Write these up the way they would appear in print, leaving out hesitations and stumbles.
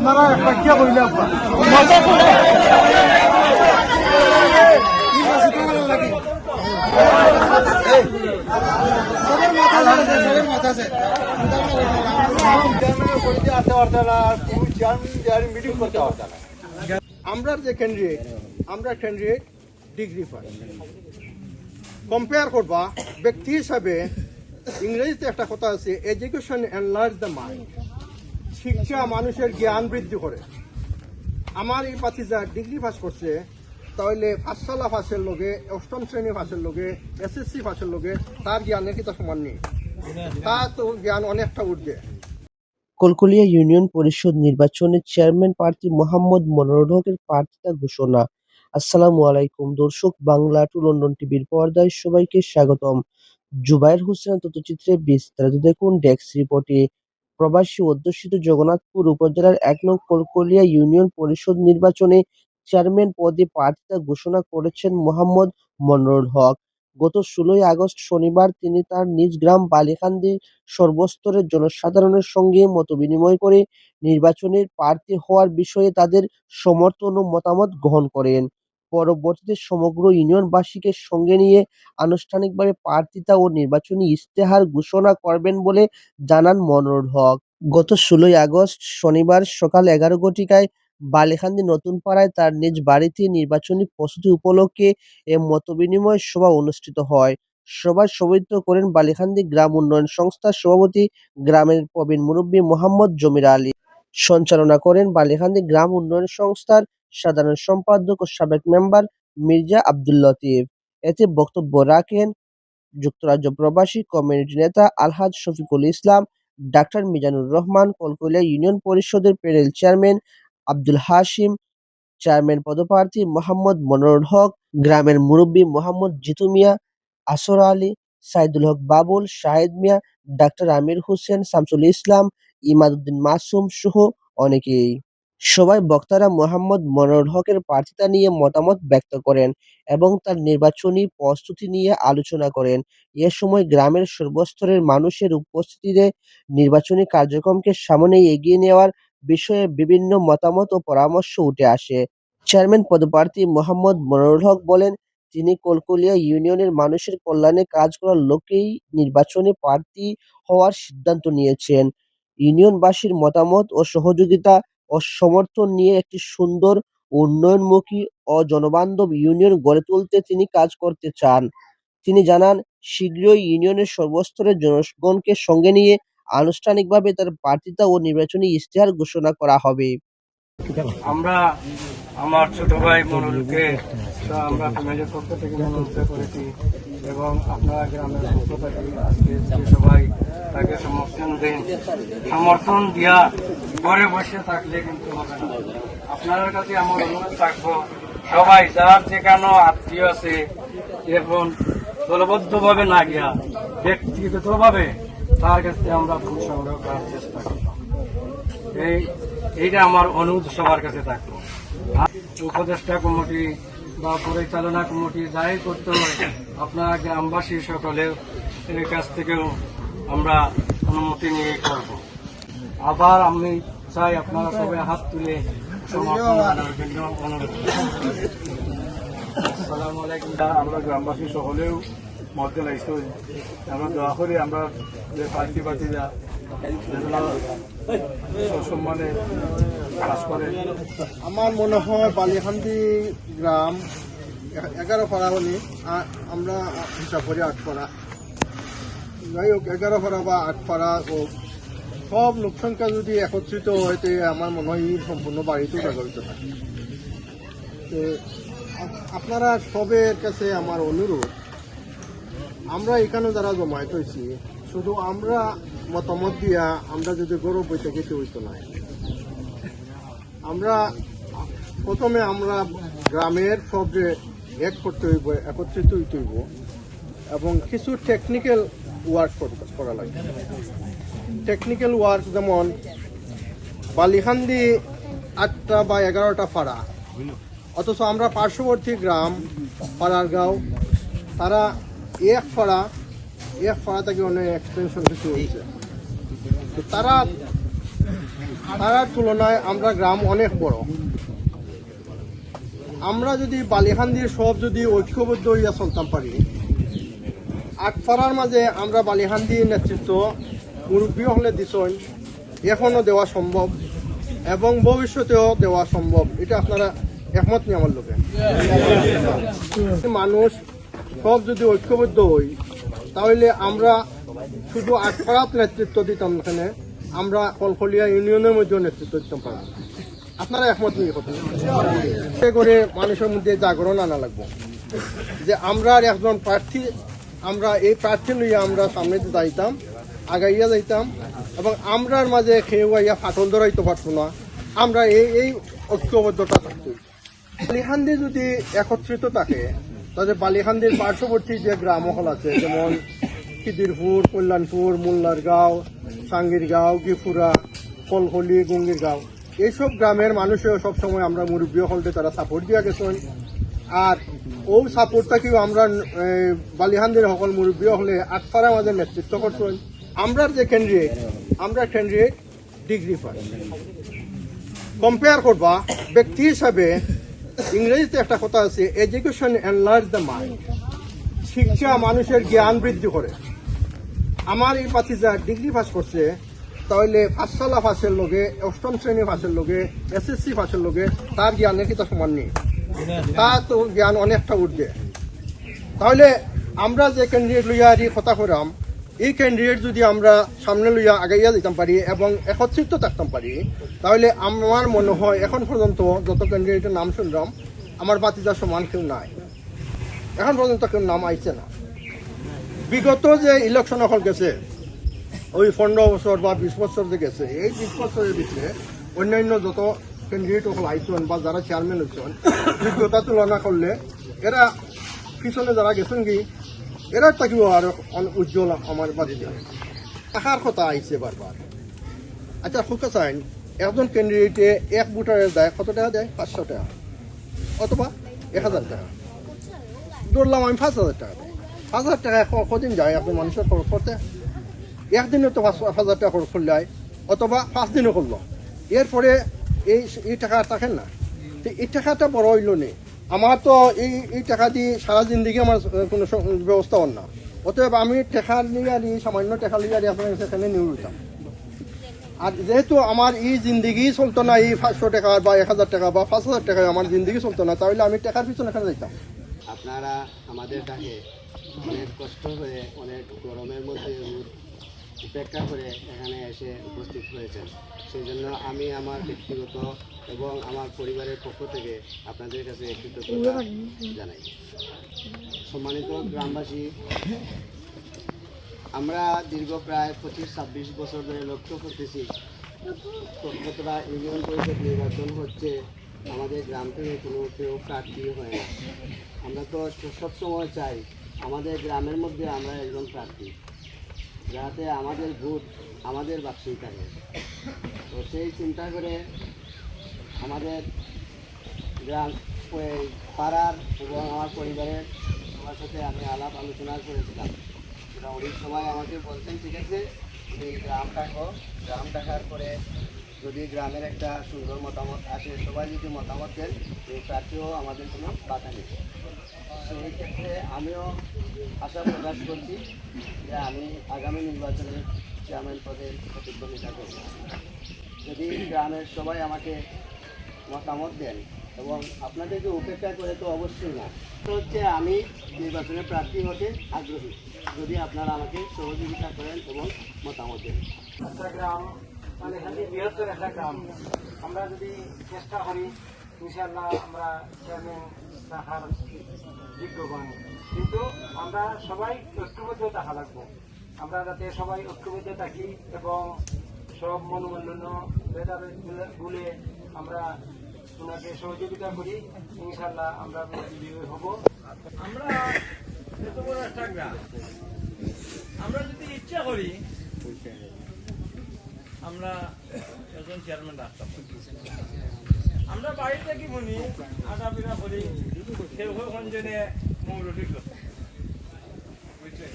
আপনারা একটা কিয়া কইলে আপনার আমরা যে ক্যান্ডিডেট ডিগ্রি পাই কম্পেয়ার করবা ব্যক্তি হিসাবে ইংরেজিতে একটা কথা আছে এডুকেশন এনলার্জ দ্য মাইন্ড শিক্ষা মানুষের জ্ঞান বৃদ্ধি করে আমার এই পাতিজা ডিগ্রি পাস করছে তাহলে পাঠশালা পাশের লগে অষ্টম শ্রেণী পাশের লগে এসএসসি পাশের লগে তার জ্ঞানের কিতা সমান নেই তার তো জ্ঞান অনেকটা উঠবে। কলকলিয়া ইউনিয়ন পরিষদ নির্বাচনে চেয়ারম্যান প্রার্থী মোহাম্মদ মনোয়ার হকের প্রার্থিতা ঘোষণা। আসসালামু আলাইকুম দর্শক, বাংলা টু লন্ডন টিভির পর্দায় সবাইকে স্বাগতম। জুবায়ের হোসেন তথ্যচিত্রে বিস্তারিত দেখুন ডেস্ক রিপোর্টে। প্রবাসী অধ্যুষিত জগন্নাথপুর উপজেলার ১ নং কলকলিয়া ইউনিয়ন পরিষদ নির্বাচনে চেয়ারম্যান পদে প্রার্থিতা ঘোষণা করেছেন মোহাম্মদ মনোয়ার হক। গত ১৬ই আগস্ট শনিবার তিনি তার নিজ গ্রাম বালিখান্দি সর্বস্তরের জনসাধারণের সঙ্গে মতবিনিময় করে নির্বাচনের প্রার্থী হওয়ার বিষয়ে তাদের সমর্থন ও মতামত গ্রহণ করেন। পরবর্তীতে সমগ্র ইউনিয়নবাসীকে সঙ্গে নিয়ে আনুষ্ঠানিকভাবে প্রার্থিতা ও নির্বাচনী ইশতেহার ঘোষণা করবেন বলে জানান মনোয়ার হক। গত ১৬ই আগস্ট শনিবার সকাল ১১ ঘটিকায় বালিখান্দি নতুন পাড়ায় তার নিজ বাড়িতে নির্বাচনী প্রস্তুতি উপলক্ষে এ মতবিনিময় সভা অনুষ্ঠিত হয়। সভায় সভাপতিত্ব করেন বালিখান্দি গ্রাম উন্নয়ন সংস্থার সভাপতি গ্রামের প্রবীণ মুরব্বী মোহাম্মদ জমির আলী। সঞ্চালনা করেন বালিখান্দি গ্রাম উন্নয়ন সংস্থার সাধারণ সম্পাদক ও সাবেক মেম্বার মির্জা আব্দুল লতিফ। এতে বক্তব্য রাখেন যুক্তরাজ্য প্রবাসী কমিউনিটি নেতা আলহাজ শফিকুল ইসলাম, ডাক্তার মিজানুর রহমান, কলকলিয়া ইউনিয়ন পরিষদের panel chairman Abdul Hashim, chairman পদপ্রার্থী মোহাম্মদ মনোয়ার হক, গ্রামের মুরব্বী মোহাম্মদ জিতু মিয়া, আসর আলী, সাইদুল হক বাবুল, শাহেদ মিয়া, ডাক্তার আমির হোসেন, শামসুল ইসলাম, ইমাদউদ্দিন মাসুম সহ অনেকেই। সভায় বক্তারা মোহাম্মদ মনোয়ার হকের প্রার্থিতা নিয়ে মতামত ব্যক্ত করেন এবং তার নির্বাচনী প্রস্তুতি নিয়ে আলোচনা করেন। এ সময় গ্রামের সর্বস্তরের মানুষের উপস্থিতিতে নির্বাচনী কার্যক্রমকে সামনে এগিয়ে নেওয়ার বিষয়ে বিভিন্ন মতামত ও পরামর্শ উঠে আসে। চেয়ারম্যান পদপ্রার্থী মোহাম্মদ মনোয়ার হক বলেন, তিনি কলকলিয়া ইউনিয়নের মানুষের কল্যাণে কাজ করার লক্ষ্যেই নির্বাচনে প্রার্থী হওয়ার সিদ্ধান্ত নিয়েছেন। ইউনিয়নবাসীর মতামত ও সহযোগিতা ও সমর্থন নিয়ে একটি সুন্দর, উন্নয়নমুখী ও জনবান্ধব ইউনিয়ন গড়ে তুলতে তিনি কাজ করতে চান। তিনি জানান, শীঘ্রই ইউনিয়নের সর্বস্তরের জনগণকে সঙ্গে নিয়ে আনুষ্ঠানিকভাবে তার প্রার্থিতা ও নির্বাচনী ইশতেহার ঘোষণা করা হবে। আমরা আমার ছোট ভাই মনোরকে আমরা ফ্যামিলির পক্ষ থেকে মনোনীত করেছি এবং আপনারা গ্রামের পক্ষ থেকে আজকে সবাই তাকে সমর্থন দিয়া ঘরে বসে থাকলে কিন্তু হবে না। আপনার কাছে আমার অনুরোধ থাকবো, সবাই যার যেখানে আত্মীয় আছে এখন দলবদ্ধভাবে না গিয়া ব্যক্তিগতভাবে তার কাছে আমরা ভোট সংগ্রহ করার চেষ্টা করি। এইটা আমার অনুরোধ সবার কাছে থাকবো। উপদেষ্টা কমিটি বা পরিচালনা কমিটি যাই করতে হয় আপনারা গ্রামবাসী সকলের কাছ থেকেও আমরা অনুমতি নিয়ে করব। আবার আমি চাই আপনারা সবাই হাত তুলে সমর্থন জানানোর জন্য অনুরোধ। আসসালামু আলাইকুম। আমরা গ্রামবাসী সকলেও মধ্যে লাগছে আমরা দোয়া করি আমরা যে পার্টি যা সম্মানে কাজ করে। আমার মনে হয় বালিখান্দি গ্রাম 11 পাড়া হলে আমরা হিসাব করি 8 পাড়া, যাই হোক 11 পাড়া বা 8 পাড়া হোক, সব লোকসংখ্যা যদি একত্রিত হয় তো আমার মনে হয় সম্পূর্ণ বাড়িতেও ব্যবহৃত থাকে। তো আপনারা সবের কাছে আমার অনুরোধ, আমরা এখানে যারা জমায়েত হয়েছি শুধু আমরা মতামত দিয়া আমরা যদি গৌরব বইতে কিছু হইতো না। আমরা প্রথমে আমরা গ্রামের সবরে এক করতে হইব, একত্রিত হইতে হইব এবং কিছু টেকনিক্যাল ওয়ার্ক করা লাগবে। টেকনিক্যাল ওয়ার্ক যেমন বালিখান্দি 8টা বা 11টা পাড়া, অথচ আমরা পার্শ্ববর্তী গ্রাম পাড়ারগাঁও তারা এক পাড়া থেকে অনেক এক্সটেনশন কিছু হয়েছে। তো তারা তার তুলনায় আমরা গ্রাম অনেক বড়। আমরা যদি বালিহান্দির সব যদি ঐক্যবদ্ধ হইয়া চলতাম পারি, আটপাড়ার মাঝে আমরা বালিহান্দির নেতৃত্ব মুরব্বী হলে দিছই, এখনও দেওয়া সম্ভব এবং ভবিষ্যতেও দেওয়া সম্ভব। এটা আপনারা একমত নিয়ে আমার লোকে মানুষ সব যদি ঐক্যবদ্ধ হই, তাহলে আমরা শুধু আটপাড়াত নেতৃত্ব দিতাম এখানে, আমরা কলকলিয়া ইউনিয়নের মধ্যেও নেতৃত্ব দিতাম পারবো। আপনারা একমত নিয়ে কথা করে মানুষের মধ্যে জাগরণ আনা লাগবো যে আমরা একজন প্রার্থী, আমরা এই প্রার্থী লইয়া আমরা সামনে যাইতাম, আগাইয়া যাইতাম এবং আমরার মাঝে খেয়ে আইয়া ফাটল ধরাইতে পারতো না। আমরা এই ঐক্যবদ্ধতা থাকতো। বালিহান্দি যদি একত্রিত থাকে, তাহলে বালিহান্দির পার্শ্ববর্তী যে গ্রামহল আছে, যেমন খিদিরপুর, কল্যাণপুর, মোল্লারগাঁও, সাঙ্গিরগাঁও, গিফুরা, কলকলি, গুঙ্গিরগাঁও, এইসব গ্রামের মানুষেও সবসময় আমরা মুরব্বী হলতে তারা সাপোর্ট দিয়া গেছেন। আর ও সাপোর্টটাকেও আমরা বালিহান্দির সকল মুরব্বী হলে আটপাড়া মাঝে নেতৃত্ব করছেন। আমরা যে ক্যান্ডিডেট, আমরা ক্যান্ডিডেট ডিগ্রি পাই। কম্পেয়ার করবা ব্যক্তি হিসাবে, ইংরেজিতে একটা কথা আছে, এডুকেশন এনলার্জ দ্য মাইন্ড। শিক্ষা মানুষের জ্ঞান বৃদ্ধি করে। আমার এই পাতিজা ডিগ্রি পাস করছে, তাহলে পাঠশালা পাশের লগে, অষ্টম শ্রেণী পাশের লগে, SSC পাশের লগে তার জ্ঞানের কিতা সমান নেই, তার তো জ্ঞান অনেকটা উঠবে। তাহলে আমরা যে ক্যান্ডিডেট লইয়া কথা করাম, এই ক্যান্ডিডেট যদি আমরা সামনে লইয়া আগাইয়া দিতাম পারি এবং একত্রিত থাকতাম পারি, তাহলে আমার মনে হয় এখন পর্যন্ত যত ক্যান্ডিডেটের নাম শুনলাম, আমার বাতিজার সমান কেউ নাই, এখন পর্যন্ত কেউ নাম আইছে না। বিগত যে ইলেকশন হল গেছে, ওই 15 বছর বা 20 বছর যে গেছে, এই 20 বছরের ভিতরে অন্যান্য যত ক্যান্ডিডেট হল আইসন বা যারা চেয়ারম্যান হয়েছেন, যোগ্যতা তুলনা করলে এরা পিছনে যারা গেছেন কি, এরা থাকিও আরো উজ্জ্বল আমার বাতিজা টাকার কথা আইছে বারবার। আচ্ছা খুকা চাইন, একজন ক্যান্ডিডেটে এক ভোটারের দেয় কত টাকা দেয়? 500 টাকা অথবা 1000 টাকা। ধরলাম আমি 5000 টাকা দেয়। 5000 টাকা কদিন যায় একজন মানুষের খরচ করতে? একদিনে তো 5000 টাকা খরচ করলে হয়, অথবা 5 দিনও করলো। এরপরে এই টাকা থাকেন না, তো এই টাকাটা বড় হইল নেই। আমার তো এই টাকা দিয়ে সারা জিন্দিগি আমার কোনো ব্যবস্থা হন না। অতএব আমি টাকা লিয়ারি, সামান্য টাকা লিয়ারি আপনার সেখানে নিয়ে উঠতাম। আর যেহেতু আমার এই জিন্দিগি চলতো না, এই 500 টাকা বা 1000 টাকা বা 5000 টাকায় আমার জিন্দিগি চলতো না, তাহলে আমি টাকার পিছনে এখানে যাইতাম। আপনারা আমাদের ডাকে অনেক কষ্ট করে, অনেক গরমের মধ্যে উপেক্ষা করে এখানে এসে উপস্থিত হয়েছেন। সেই জন্য আমি আমার ব্যক্তিগত এবং আমার পরিবারের পক্ষ থেকে আপনাদের কাছে কৃতজ্ঞতা জানাই। সম্মানিত গ্রামবাসী, আমরা দীর্ঘ প্রায় 25-26 বছর ধরে লক্ষ্য করতেছি কতটা ইউনিয়ন পরিষদ নির্বাচন হচ্ছে, আমাদের গ্রাম থেকে কোনো কেউ প্রার্থী হয় না। আমরা তো সবসময় চাই আমাদের গ্রামের মধ্যে আমরা একজন প্রার্থী, যাতে আমাদের ভোট আমাদের বাক্সেই থাকে। তো সেই চিন্তা করে আমাদের গ্রাম পাড়ার এবং আমার পরিবারের সবার সাথে আমি আলাপ আলোচনা করেছিলাম। ওই সময় আমাকে বলতেন, ঠিক আছে তুমি গ্রাম দেখার পরে যদি গ্রামের একটা সুন্দর মতামত আসে, সবাই যদি মতামত দেন, এই প্রার্থীও আমাদের কোনো বাধা নেই। সেই ক্ষেত্রে আমিও আশা প্রকাশ করছি যে আমি আগামী নির্বাচনে চেয়ারম্যান পদে প্রতিদ্বন্দ্বিতা করব। যদি গ্রামের সবাই আমাকে মতামত দেন এবং আপনাদেরকে উপেক্ষা করে তো অবশ্যই না, হচ্ছে আমি নির্বাচনে প্রার্থী হতে আগ্রহী, যদি আপনারা আমাকে সহযোগিতা করেন এবং মতামত দেন। একটা গ্রাম মানে বৃহত্তর একটা গ্রাম, আমরা যদি চেষ্টা করি ইনশাআল্লাহ আমরা চেয়ারম্যান রাখার যোগ্য বানি। কিন্তু আমরা সবাই ঐক্যবদ্ধ থাকা লাগবো। আমরা যাতে সবাই ঐক্যবদ্ধ থাকি এবং সব মনোমালিন্য ভেদাভেদ ভুলে আমরা ওনাকে সহযোগিতা করি, ইনশাআল্লাহ আমরা বিজয়ী হব। আমরা এত বড় একটা গ্রাম, আমরা যদি ইচ্ছা করি আমরা একজন চেয়ারম্যান রাখতাম। আমরা বাড়ি থেকে মনি আগামীরা করি কেউ সঞ্জনে মৌরটি করতাম, বুঝলেন?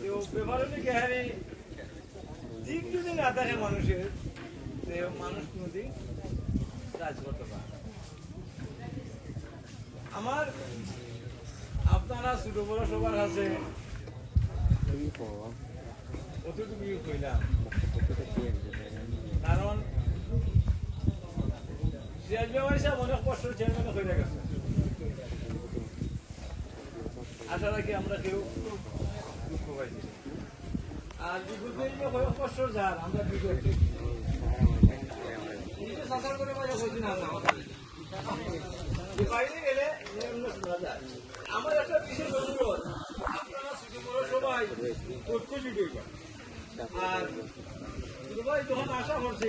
কেউ ব্যবহার গেহারি দিক যদি না থাকে মানুষের, যে মানুষ কোনোদিন রাজ করতে পারে না। আমার আপনারা ছোট বড় সবার আছে অতটুকু কইলাম, কারণ সিরাজ বাবা সাহেব অনেক কষ্ট চেয়ারম্যান হয়ে গেছে। আশা রাখি আমরা কেউ দুঃখ পাইছি, আর বিগত কষ্ট যার আমরা বিগত সরকার করে বলছি না বাইরে গেলে আমার একটা বিশেষ অনুরোধ, আপনারা ছোট বড় সবাই ঐক্য জুটে আর ছোট ভাই যখন আশা করছি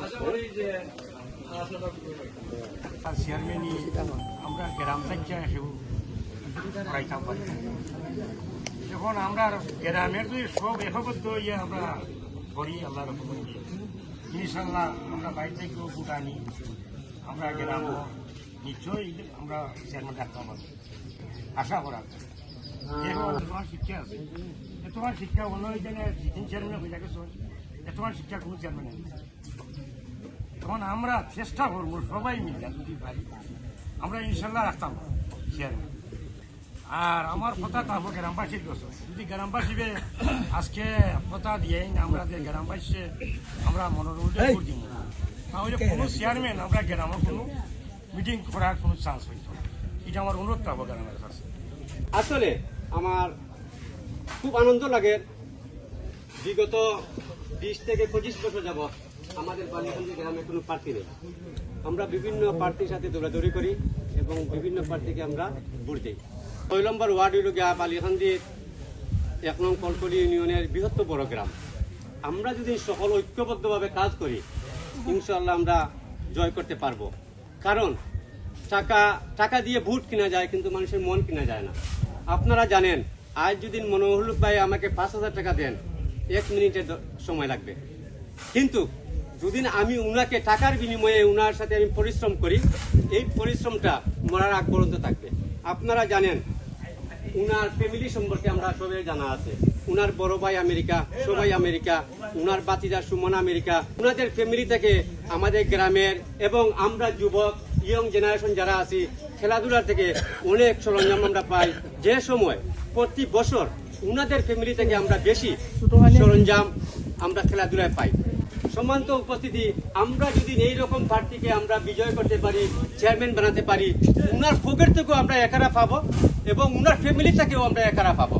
আশা করি যে আশাটা চেয়ারম্যানই আমরা গ্রাম থেকে সেও পড়াইতাম পারি। যখন আমরা গ্রামের যদি সব একবদ্ধ হইয়া আমরা করি আল্লাহ রকম ইনশাল্লাহ আমরা বাইরে থেকেও ভোট আনি, আমরা গ্রাম নিশ্চয়ই আমরা চেয়ারম্যান রাখতে পারবো আশা করা। এখন তোমার শিক্ষা আছে, তোমার শিক্ষা অন্য জায়গায় জিতিন চেয়ারম্যান হয়ে থাকে, তোমার শিক্ষা কোনো চেয়ারম্যান নেই। তখন আমরা চেষ্টা করবো সবাই মিলে যদি পারি আমরা ইনশাল্লাহ রাখতাম চেয়ারম্যান। আর আমার কথা থাকবো গ্রামবাসীর কাছে, যদি গ্রামবাসীকে আজকে কথা দিয়ে আমরা যে গ্রামবাসী আমরা মনোরঞ্জন করে দিব, তাহলে কোনো চেয়ারম্যান আমরা গ্রামে কোনো মিটিং করার কোনো চান্স হইত না। এটা আমার অনুরোধ থাকবো গ্রামের কাছে। আসলে আমার খুব আনন্দ লাগে, বিগত 20 থেকে 25 বছর যাবৎ আমাদের বালিয়াখালী গ্রামে কোনো প্রার্থী নেই। আমরা বিভিন্ন প্রার্থীর সাথে দৌড়াদৌড়ি করি এবং বিভিন্ন প্রার্থীকে আমরা ভোট দিই। 6 নম্বর ওয়ার্ড হইল গিয়া বালিয়াখালীর 1 নং কলকলি ইউনিয়নের বৃহত্তর বড় গ্রাম। আমরা যদি সকল ঐক্যবদ্ধভাবে কাজ করি ইনশাআল্লাহ আমরা জয় করতে পারবো। কারণ টাকা দিয়ে ভোট কিনা যায়, কিন্তু মানুষের মন কিনা যায় না। আপনারা জানেন, আজ যদি মনোহর ভাই আমাকে 5,000 টাকা দেন, 1 মিনিটের সময় লাগবে, কিন্তু যদি আমি উনাকে টাকার বিনিময়ে উনার সাথে আমি পরিশ্রম করি, এই পরিশ্রমটা মরার আগ পর্যন্ত থাকবে। আপনারা জানেন উনার ফ্যামিলি সম্পর্কে আমরা সবাই জানা আছে। উনার বড় ভাই আমেরিকা, সবাই আমেরিকা, উনার বাতিজা সুমন আমেরিকা। উনাদের ফ্যামিলি থেকে আমাদের গ্রামের এবং আমরা যুবক ইয়ং জেনারেশন যারা আছি খেলাধুলার থেকে অনেক সরঞ্জাম আমরা পাই, যে সময় প্রতি বছর উনাদের ফ্যামিলি থেকে আমরা বেশি সরঞ্জাম আমরা খেলাধুলায় পাই। সমান্ত উপস্থিতি, আমরা যদি এইরকম প্রার্থীকে আমরা বিজয় করতে পারি, চেয়ারম্যান বানাতে পারি, উনার পকেট থেকেও আমরা একারা পাবো এবং উনার ফ্যামিলি থেকেও আমরা একারা পাবো।